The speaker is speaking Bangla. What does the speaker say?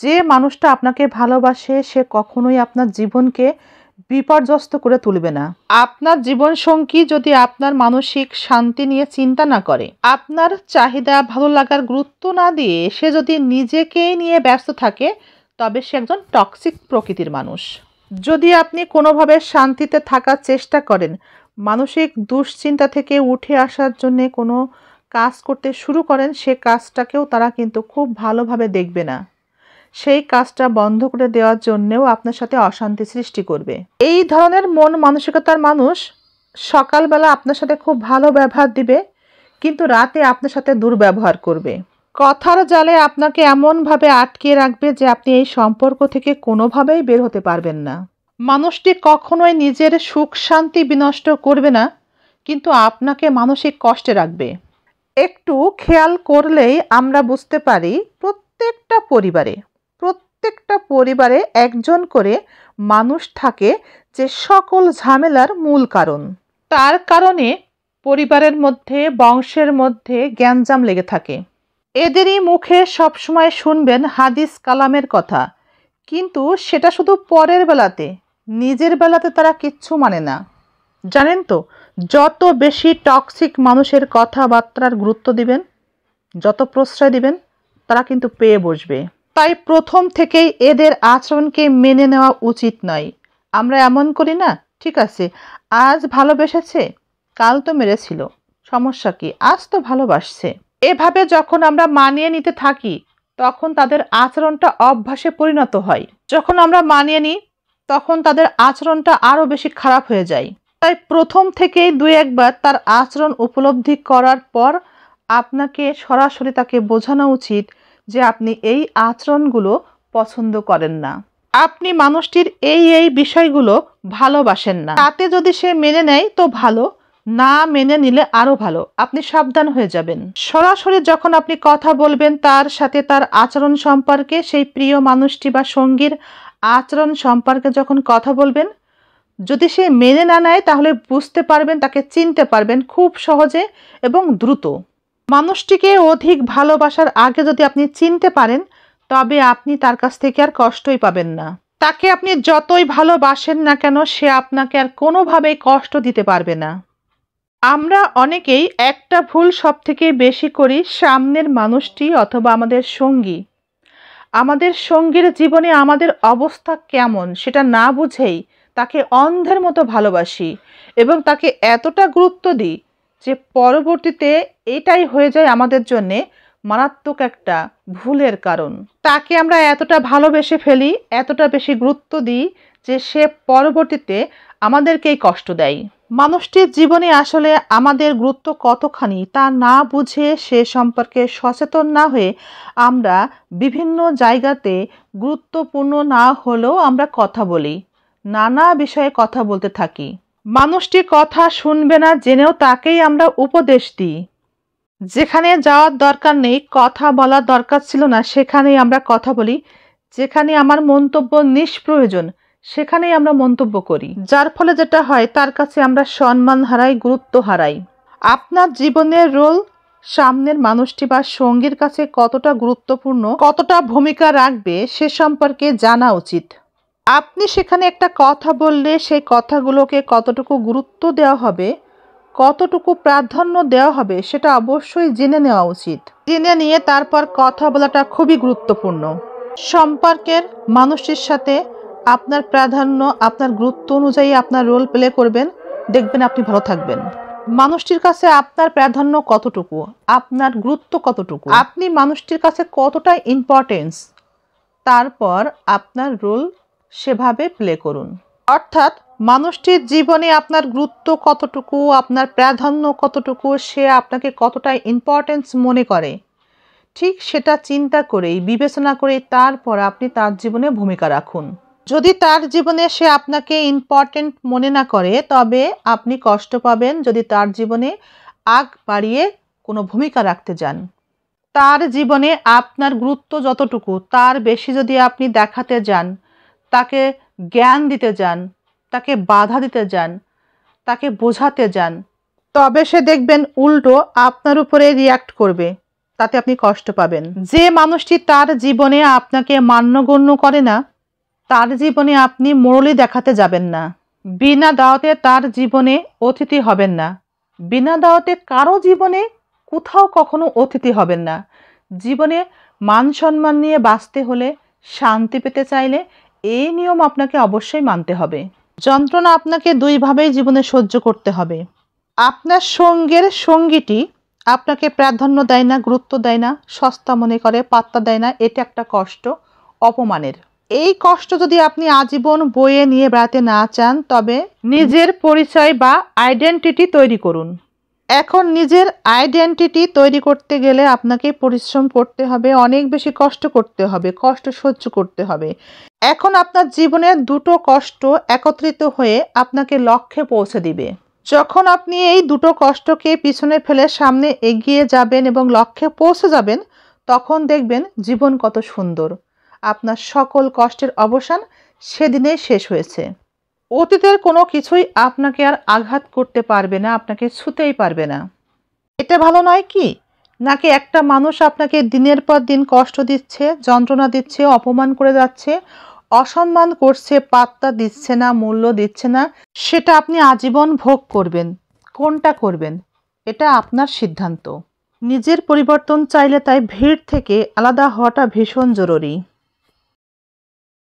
যে মানুষটা আপনাকে ভালোবাসে সে কখনোই আপনার জীবনকে বিপর্যস্ত করে তুলবে না। আপনার জীবনসঙ্গী যদি আপনার মানসিক শান্তি নিয়ে চিন্তা না করে, আপনার চাহিদা ভালো লাগার গুরুত্ব না দিয়ে সে যদি নিজেকেই নিয়ে ব্যস্ত থাকে, তবে সে একজন টক্সিক প্রকৃতির মানুষ। যদি আপনি কোনোভাবে শান্তিতে থাকার চেষ্টা করেন, মানসিক দুশ্চিন্তা থেকে উঠে আসার জন্য কোনো কাজ করতে শুরু করেন, সে কাজটাকেও তারা কিন্তু খুব ভালোভাবে দেখবে না। সেই কাজটা বন্ধ করে দেওয়ার জন্যেও আপনার সাথে অশান্তি সৃষ্টি করবে। এই ধরনের মন মানসিকতার মানুষ সকালবেলা আপনার সাথে খুব ভালো ব্যবহার দিবে, কিন্তু রাতে আপনার সাথে দুর্ব্যবহার করবে। কথার জালে আপনাকে এমনভাবে আটকে রাখবে যে আপনি এই সম্পর্ক থেকে কোনোভাবেই বের হতে পারবেন না। মানুষটি কখনোই নিজের সুখ শান্তি বিনষ্ট করবে না, কিন্তু আপনাকে মানসিক কষ্টে রাখবে। একটু খেয়াল করলেই আমরা বুঝতে পারি প্রত্যেকটা পরিবারে একজন করে মানুষ থাকে যে সকল ঝামেলার মূল কারণ। তার কারণে পরিবারের মধ্যে বংশের মধ্যে গ্যাঞ্জাম লেগে থাকে। এদেরই মুখে সবসময় শুনবেন হাদিস কালামের কথা, কিন্তু সেটা শুধু পরের বেলাতে, নিজের বেলাতে তারা কিচ্ছু মানে না। জানেন তো, যত বেশি টক্সিক মানুষের কথাবার্তার গুরুত্ব দিবেন, যত প্রশ্রয় দিবেন, তারা কিন্তু পেয়ে বসবে। তাই প্রথম থেকেই এদের আচরণকে মেনে নেওয়া উচিত নয়। আমরা এমন করি না, ঠিক আছে আজ ভালোবেসেছে, কাল তো মেরেছিল, সমস্যা কি, আজ তো ভালোবাসছে। এভাবে যখন আমরা মানিয়ে নিতে থাকি, তখন তাদের আচরণটা অভ্যাসে পরিণত হয়। যখন আমরা মানিয়ে নিই, তখন তাদের আচরণটা আরও বেশি খারাপ হয়ে যায়। তাই প্রথম থেকেই দুই একবার তার আচরণ উপলব্ধি করার পর আপনাকে সরাসরি তাকে বোঝানো উচিত যে আপনি এই আচরণগুলো পছন্দ করেন না, আপনি মানুষটির এই বিষয়গুলো ভালোবাসেন না। তাতে যদি সে মেনে নেয় তো ভালো, না মেনে নিলে আরও ভালো, আপনি সাবধান হয়ে যাবেন। সরাসরি যখন আপনি কথা বলবেন তার সাথে, তার আচরণ সম্পর্কে, সেই প্রিয় মানুষটি বা সঙ্গীর আচরণ সম্পর্কে যখন কথা বলবেন, যদি সে মেনে না নেয় তাহলে বুঝতে পারবেন, তাকে চিনতে পারবেন খুব সহজে এবং দ্রুত। মানুষটিকে অধিক ভালোবাসার আগে যদি আপনি চিনতে পারেন, তবে আপনি তার কাছ থেকে আর কষ্টই পাবেন না। তাকে আপনি যতই ভালোবাসেন না কেন, সে আপনাকে আর কোনোভাবেই কষ্ট দিতে পারবে না। আমরা অনেকেই একটা ভুল সব থেকে বেশি করি, সামনের মানুষটি অথবা আমাদের সঙ্গীর জীবনে আমাদের অবস্থা কেমন সেটা না বুঝেই তাকে অন্ধের মতো ভালোবাসি এবং তাকে এতটা গুরুত্ব দিই যে পরবর্তীতে এটাই হয়ে যায় আমাদের জন্যে মারাত্মক একটা ভুলের কারণ। তাকে আমরা এতটা ভালোবেসে ফেলি, এতটা বেশি গুরুত্ব দিই যে সে পরবর্তীতে আমাদেরকেই কষ্ট দেয়। মানুষটির জীবনে আসলে আমাদের গুরুত্ব কতখানি তা না বুঝে, সে সম্পর্কে সচেতন না হয়ে আমরা বিভিন্ন জায়গাতে গুরুত্বপূর্ণ না হলেও আমরা কথা বলি, নানা বিষয়ে কথা বলতে থাকি। মানুষটি কথা শুনবে না জেনেও তাকেই আমরা উপদেশ দিই। যেখানে যাওয়ার দরকার নেই, কথা বলার দরকার ছিল না, সেখানেই আমরা কথা বলি। যেখানে আমার মন্তব্য নিষ্প্রয়োজন, সেখানেই আমরা মন্তব্য করি, যার ফলে যেটা হয় তার কাছে আমরা সম্মান হারাই, গুরুত্ব হারাই। আপনার জীবনের রোল সামনের মানুষটি বা সঙ্গীর কাছে কতটা গুরুত্বপূর্ণ, কতটা ভূমিকা রাখবে সে সম্পর্কে জানা উচিত। আপনি সেখানে একটা কথা বললে সেই কথাগুলোকে কতটুকু গুরুত্ব দেওয়া হবে, কতটুকু প্রাধান্য দেওয়া হবে, সেটা অবশ্যই জেনে নেওয়া উচিত। জেনে নিয়ে তারপর কথা বলাটা খুবই গুরুত্বপূর্ণ। সম্পর্কের মানুষটির সাথে আপনার প্রাধান্য, আপনার গুরুত্ব অনুযায়ী আপনার রোল প্লে করবেন, দেখবেন আপনি ভালো থাকবেন। মানুষটির কাছে আপনার প্রাধান্য কতটুকু, আপনার গুরুত্ব কতটুকু, আপনি মানুষটির কাছে কতটা ইম্পর্টেন্স, তারপর আপনার রোল সেভাবে প্লে করুন। অর্থাৎ মানুষটির জীবনে আপনার গুরুত্ব কতটুকু, আপনার প্রাধান্য কতটুকু, সে আপনাকে কতটা ইম্পর্টেন্স মনে করে, ঠিক সেটা চিন্তা করেই, বিবেচনা করেই তারপর আপনি তার জীবনে ভূমিকা রাখুন। যদি তার জীবনে সে আপনাকে ইম্পর্টেন্ট মনে না করে, তবে আপনি কষ্ট পাবেন যদি তার জীবনে আগ বাড়িয়ে কোনো ভূমিকা রাখতে যান। তার জীবনে আপনার গুরুত্ব যতটুকু, তার বেশি যদি আপনি দেখাতে যান, তাকে জ্ঞান দিতে যান, তাকে বাধা দিতে যান, তাকে বোঝাতে যান, তবে সে দেখবেন উল্টো আপনার উপরে রিয়্যাক্ট করবে, তাতে আপনি কষ্ট পাবেন। যে মানুষটি তার জীবনে আপনাকে মান্যগণ্য করে না, তার জীবনে আপনি মুরলি দেখাতে যাবেন না। বিনা দাওয়াতে তার জীবনে অতিথি হবেন না। বিনা দাওয়াতে কারো জীবনে কোথাও কখনো অতিথি হবেন না। জীবনে মান সম্মান নিয়ে বাঁচতে হলে, শান্তি পেতে চাইলে এই নিয়ম আপনাকে অবশ্যই মানতে হবে। যন্ত্রণা আপনাকে দুইভাবেই জীবনে সহ্য করতে হবে। আপনার সঙ্গের সঙ্গীটি আপনাকে প্রাধান্য দেয় না, গুরুত্ব দেয় না, সস্তা মনে করে, পাত্তা দেয় না, এটা একটা কষ্ট, অপমানের। এই কষ্ট যদি আপনি আজীবন বয়ে নিয়ে বেড়াতে না চান, তবে নিজের পরিচয় বা আইডেন্টিটি তৈরি করুন। এখন নিজের আইডেন্টিটি তৈরি করতে গেলে আপনাকে পরিশ্রম করতে হবে, অনেক বেশি কষ্ট করতে হবে, কষ্ট সহ্য করতে হবে। এখন আপনার জীবনের দুটো কষ্ট একত্রিত হয়ে আপনাকে লক্ষ্যে পৌঁছে দিবে। যখন আপনি এই দুটো কষ্টকে পিছনে ফেলে সামনে এগিয়ে যাবেন এবং লক্ষ্যে পৌঁছে যাবেন, তখন দেখবেন জীবন কত সুন্দর। আপনার সকল কষ্টের অবসান সেদিনেই শেষ হয়েছে। অতীতের কোনো কিছুই আপনাকে আর আঘাত করতে পারবে না, আপনাকে ছুঁতেই পারবে না। এটা ভালো নয় কি? নাকি একটা মানুষ আপনাকে দিনের পর দিন কষ্ট দিচ্ছে, যন্ত্রণা দিচ্ছে, অপমান করে যাচ্ছে, অসম্মান করছে, পাত্তা দিচ্ছে না, মূল্য দিচ্ছে না, সেটা আপনি আজীবন ভোগ করবেন? কোনটা করবেন? এটা আপনার সিদ্ধান্ত। নিজের পরিবর্তন চাইলে তাই ভিড় থেকে আলাদা হওয়াটা ভীষণ জরুরি।